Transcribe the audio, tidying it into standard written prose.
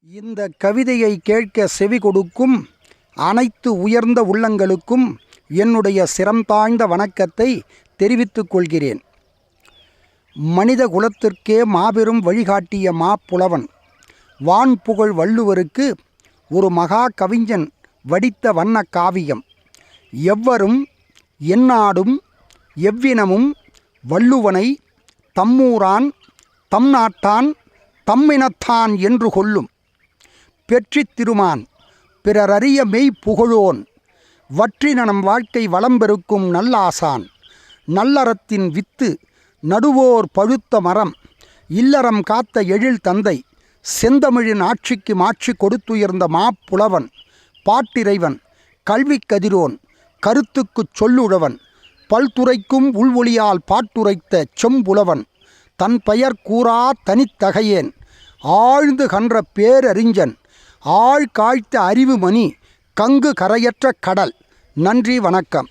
இந்த கவிதையை கேட்க செவி கொடுக்கும் அனைத்து உயர்ந்த உள்ளங்களுக்கும் என்னுடைய சிரம் தாழ்ந்த வணக்கத்தை தெரிவித்துக் கொள்கிறேன். மனித குலத்திற்கே மாபெரும் வழிகாட்டிய மாப்புலவன் வான்புகழ் வள்ளுவருக்கு ஒரு மகா கவிஞன் வடித்த வண்ண காவியம். எவ்வரும் எந்நாடும் எவ்வினமும் வள்ளுவனை தம்மூரான் தம் நாட்டான் தம்மினத்தான் என்று கொள்ளும். பெற்றித் திருமான் பிறரறிய மெய் புகழோன் வற்றின நம் வாழ்க்கை வளம்பெருக்கும் நல்லாசான். நல்லறத்தின் வித்து நடுவோர் பழுத்த மரம் இல்லறம் காத்த எழில் தந்தை செந்தமிழின் ஆட்சிக்கு மாட்சி கொடுத்துயர்ந்த மாப்புலவன் பாட்டிறைவன் கல்விக் கதிரோன் கருத்துக்குச் சொல்லுழவன் பல்துறைக்கும் உள்வொளியால் பாட்டுரைத்த செம்புலவன் தன் பெயர் கூறா தனித்தகையேன் ஆழ்ந்து கன்ற பேரறிஞன் ஆழ் காய்த்த அறிவுமணி கங்கு கரையற்ற கடல். நன்றி, வணக்கம்.